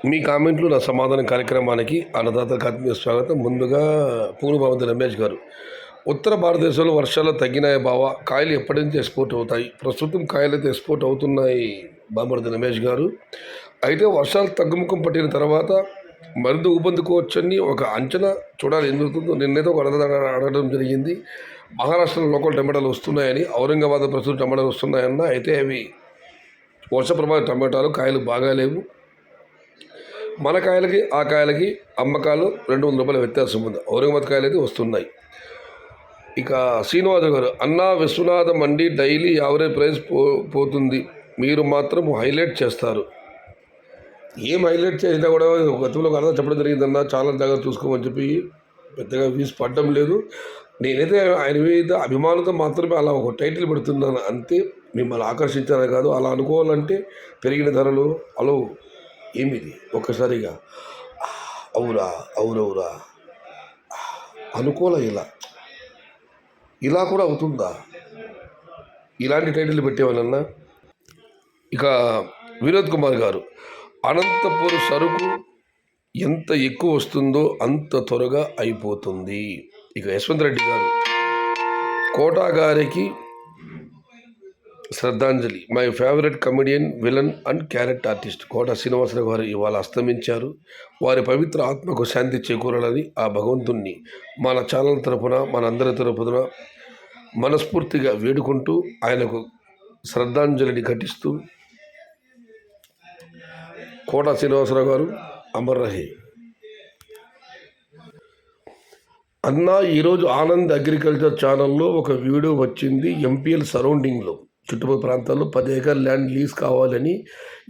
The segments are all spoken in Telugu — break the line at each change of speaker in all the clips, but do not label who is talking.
మీ కామెంట్లు నా సమాధానం కార్యక్రమానికి అన్నదాతలకు ఆత్మీయ స్వాగతం. ముందుగా పూలు బామతి రమేష్ గారు, ఉత్తర భారతదేశంలో వర్షాలు తగ్గినాయి బావ, కాయలు ఎప్పటి నుంచి ఎక్స్పోర్ట్ అవుతాయి? ప్రస్తుతం కాయలు అయితే ఎక్స్పోర్ట్ అవుతున్నాయి బామర్ది రమేష్ గారు. అయితే వర్షాలు తగ్గుముఖం పట్టిన తర్వాత మరింత ఊపందుకోవచ్చని ఒక అంచనా చూడాలి ఏం జరుగుతుందో. నిన్నైతే ఒక అడగడం జరిగింది, మహారాష్ట్రలో లోకల్ టమాటాలు వస్తున్నాయని, ఔరంగాబాద్ ప్రస్తుతం టమాటాలు వస్తున్నాయన్న. అయితే అవి వర్ష ప్రభావిత టమాటాలు, కాయలు బాగా లేవు. మన కాయలకి ఆ కాయలకి అమ్మకాలు 200 రూపాయల వ్యత్యాసం ఉంది. ఔరంగాబాద్ కాయలు అయితే వస్తున్నాయి. ఇక శ్రీనివాస గారు, అన్నా విశ్వనాథ మండి డైలీ యావరేజ్ ప్రైస్ పోతుంది, మీరు మాత్రం హైలైట్ చేస్తారు. ఏం హైలైట్ చేసినా కూడా గతంలో అర్థం చెప్పడం జరిగిందన్న, చాలా జాగ్రత్త చూసుకోమని చెప్పి పెద్దగా వీసి పడడం లేదు. నేనైతే ఆయన మీద అభిమానంతో మాత్రమే అలా ఒక టైటిల్ పెడుతున్నాను అంతే. మిమ్మల్ని ఆకర్షించాలని కాదు. అలా అనుకోవాలంటే పెరిగిన ధరలు అలో ఏమిది ఒక్కసారిగా అవురా అవురవురా అనుకోలే. ఇలా కూడా అవుతుందా? ఇలాంటి టైటిల్ పెట్టేవాళ్ళన్నా. ఇక వినోద్ కుమార్ గారు, అనంతపురం సరుకు ఎంత ఎక్కువ వస్తుందో అంత త్వరగా అయిపోతుంది. ఇక యశ్వంత్ రెడ్డి గారు, కోటా గారికి శ్రద్ధాంజలి, my favourite comedian, villain and character artist Kota Srinivasa Rao గారు ఇవాళ అస్తమించారు. వారి పవిత్ర ఆత్మకు శాంతి చేకూరాలని ఆ భగవంతుణ్ణి మన ఛానల్ తరపున, మనందరి తరపున మనస్ఫూర్తిగా వేడుకుంటూ ఆయనకు శ్రద్ధాంజలిని ఘటిస్తూ, కోట శ్రీనివాసరావు గారు అమర్ రహే. అన్న, ఈరోజు ఆనంద్ అగ్రికల్చర్ ఛానల్లో ఒక వీడియో వచ్చింది. ఎంపీఎల్ సరౌండింగ్లో చుట్టుపక్కల ప్రాంతాల్లో 10 ఎకర్ ల్యాండ్ లీజ్ కావాలని.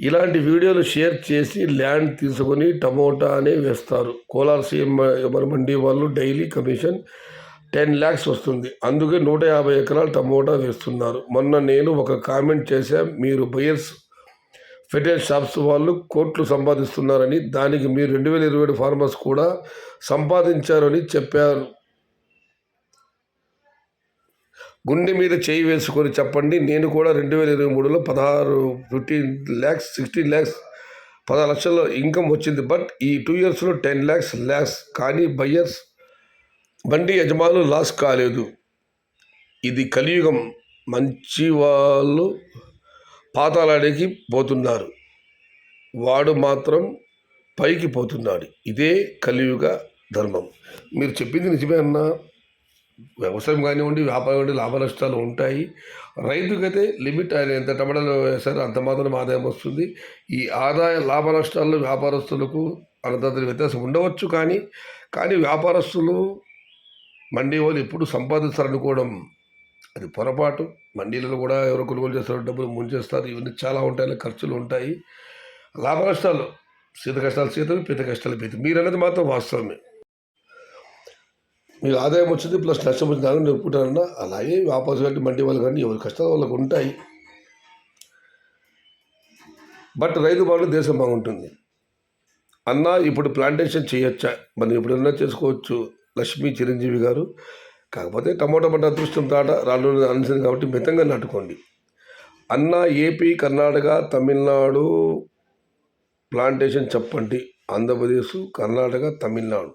ఇలాంటి వీడియోలు షేర్ చేసి ల్యాండ్ తీసుకొని టమోటానే వేస్తారు. కోలార్ సీఎం మండి వాళ్ళు డైలీ కమిషన్ 10 lakhs వస్తుంది. అందుకే 150 ఎకరాలు టమోటా వేస్తున్నారు. మొన్న నేను ఒక కామెంట్ చేశాను, మీరు బయర్స్ ఫెర్టిలైజర్ షాప్స్ వాళ్ళు కోట్లు సంపాదిస్తున్నారని. దానికి మీరు 2027 ఫార్మర్స్ కూడా సంపాదించారని చెప్పారు. గుండె మీద చేయి వేసుకొని చెప్పండి. నేను కూడా 2023లో 15 lakhs 16 lakhs 10 లక్షల ఇన్కమ్ వచ్చింది. బట్ ఈ 2 yearsలో 10 lakhs కానీ బయ్యర్స్ బండి యజమానులు లాస్ కాలేదు. ఇది కలియుగం. మంచి వాళ్ళు పాతాళానికి పోతున్నారు, వాడు మాత్రం పైకి పోతున్నాడు. ఇదే కలియుగ ధర్మం. మీరు చెప్పింది నిజమే అన్న. వ్యవసాయం కానివ్వండి, వ్యాపారం కానివ్వండి, లాభ నష్టాలు ఉంటాయి. రైతుకైతే లిమిట్, ఆయన ఎంత టమాటాలు వేస్తారో అంత మాత్రం ఆదాయం వస్తుంది. ఈ ఆదాయ లాభ నష్టాల్లో వ్యాపారస్తులకు అన్నదాతల వ్యత్యాసం ఉండవచ్చు. కానీ వ్యాపారస్తులు, మండీ వాళ్ళు ఎప్పుడు సంపాదిస్తారనుకోవడం అది పొరపాటు. మండీలలో కూడా ఎవరో కొనుగోలు చేస్తారు, డబ్బులు ముంచేస్తారు. ఇవన్నీ చాలా ఉంటాయి, ఖర్చులు ఉంటాయి. లాభ నష్టాలు, సీత కష్టాలు సీతవి, పీత కష్టాలు పీత. మీరు అనేది మాత్రం వాస్తవమే. మీకు ఆదాయం వచ్చింది ప్లస్ నష్టం వచ్చింది, దాన్ని ఒప్పుకుంటారన్నా. అలాగే వ్యాపారం కానీ మండీ వాళ్ళు కానీ ఎవరి కష్టాలు వాళ్ళకు ఉంటాయి. బట్ రైతు బాగుంటే దేశం బాగుంటుంది అన్న. ఇప్పుడు ప్లాంటేషన్ చేయొచ్చా? మనం ఎప్పుడన్నా చేసుకోవచ్చు లక్ష్మీ చిరంజీవి గారు. కాకపోతే టమోటా పంట అదృష్టం తాట రాళ్ళు అనిసింది కాబట్టి మితంగా నాటుకోండి అన్న. ఏపీ, కర్ణాటక, తమిళనాడు ప్లాంటేషన్ చెప్పండి. ఆంధ్రప్రదేశ్, కర్ణాటక, తమిళనాడు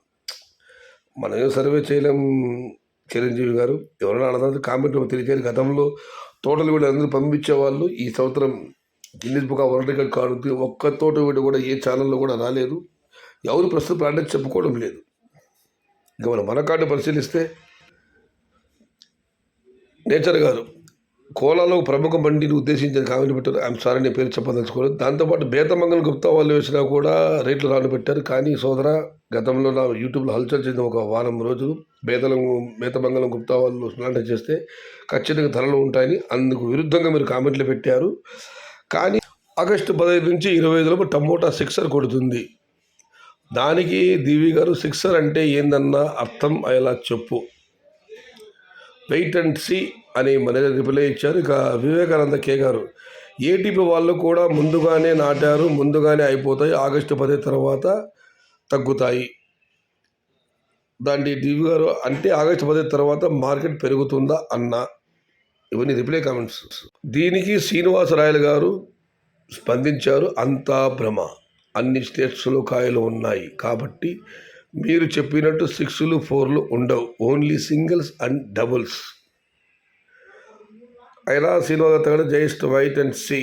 మనం ఏం సర్వే చేయలేం చిరంజీవి గారు. ఎవరైనా అన్నదాన్ని కామెంట్ తెలియజేయాలి. గతంలో తోటలు వీళ్ళు అందరూ పంపించేవాళ్ళు. ఈ సంవత్సరం Guinness book of world record కాదు. ఒక్క తోట వీడు కూడా ఏ ఛానల్లో కూడా రాలేదు. ఎవరు ప్రస్తుతం ప్లాంటేషన్ చెప్పుకోవడం లేదు. ఇక మనం మన కార్డు పరిశీలిస్తే, నేచర్ గారు కోలాలో ప్రముఖ బండిని ఉద్దేశించిన కామెంట్ పెట్టారు. ఐఎమ్ సారీ, నేను పేరు చెప్పదలుచుకోలేదు. దాంతోపాటు బేతమంగళం గుప్తా వాళ్ళు వేసినా కూడా రేట్లు రాను పెట్టారు. కానీ సోదర, గతంలో నా యూట్యూబ్లో హల్చల్ చేసిన ఒక వారం రోజులు బేతమంగళం గుప్తా వాళ్ళు ప్లాంట్ చేస్తే ఖచ్చితంగా ధరలు ఉంటాయని అందుకు విరుద్ధంగా మీరు కామెంట్లు పెట్టారు. కానీ ఆగస్టు 15 నుంచి 25 టమోటా సిక్సర్ కొడుతుంది. దానికి దీవి గారు సిక్సర్ అంటే ఏందన్నా అర్థం అయ్యేలా చెప్పు, వెయిట్ అండ్ సీ అని మన రిప్లై ఇచ్చారు. ఇక వివేకానంద కే గారు, ఏటీపీ వాళ్ళు కూడా ముందుగానే నాటారు, ముందుగానే అయిపోతాయి, ఆగస్టు 10 తర్వాత తగ్గుతాయి. దాంట్లో దివి గారు అంటే ఆగస్టు 10 తర్వాత మార్కెట్ పెరుగుతుందా అన్న. ఇవన్నీ రిప్లై కామెంట్స్. దీనికి శ్రీనివాసరాయలు గారు స్పందించారు, అంతా భ్రమ. అన్ని స్టేట్స్లో కాయలు ఉన్నాయి. కాబట్టి మీరు చెప్పినట్టు 6లు 4లు ఉండవు, ఓన్లీ సింగిల్స్ అండ్ డబుల్స్. అయినా Srinivasa just wait and see.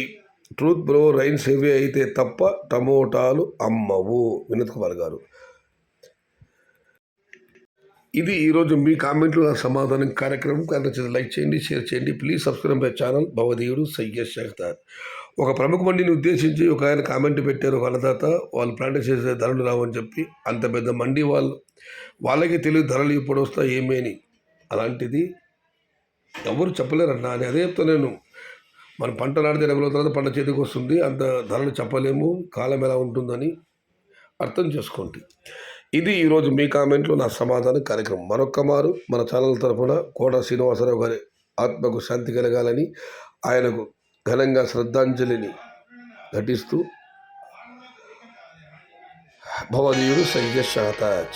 Truth bro, rains heavy అయితే తప్ప టమోటాలు అమ్మవు. వినోద్ కుమార్ గారు, ఇది ఈరోజు మీ కామెంట్లు నా సమాధానం కార్యక్రమం. కానీ లైక్ చేయండి, షేర్ చేయండి. ప్లీజ్ సబ్స్క్రైబ్ మై ఛానల్ భవదేవుడు సయ్యద్ షాఖ్తార్. ఒక ప్రముఖ మండిని ఉద్దేశించి ఒక ఆయన కామెంట్ పెట్టారు. ఒక అన్నదాత వాళ్ళు ప్లాంట్ చేసే ధరలు రావని చెప్పి, అంత పెద్ద మండి వాళ్ళకి తెలియదు ధరలు ఇప్పుడు వస్తాయి ఏమీ అని. అలాంటిది ఎవరు చెప్పలేరన్నా అని అదే చెప్తా నేను. మనం పంట నాటితే 2 రోజుల తర్వాత పంట చేతికి వస్తుంది. అంత ధరలు చెప్పలేము, కాలం ఎలా ఉంటుందని అర్థం చేసుకోండి. ఇది ఈరోజు మీ కామెంట్లు నా సమాధానం కార్యక్రమం. మరొక్క మారు మన ఛానల్ తరఫున కోట శ్రీనివాసరావు గారి ఆత్మకు శాంతి కలగాలని, ఆయనకు ఘనంగా శ్రద్ధాంజలిని ఘటిస్తూ భవదీయుడు సయ్యద్ షాఖ్తార్.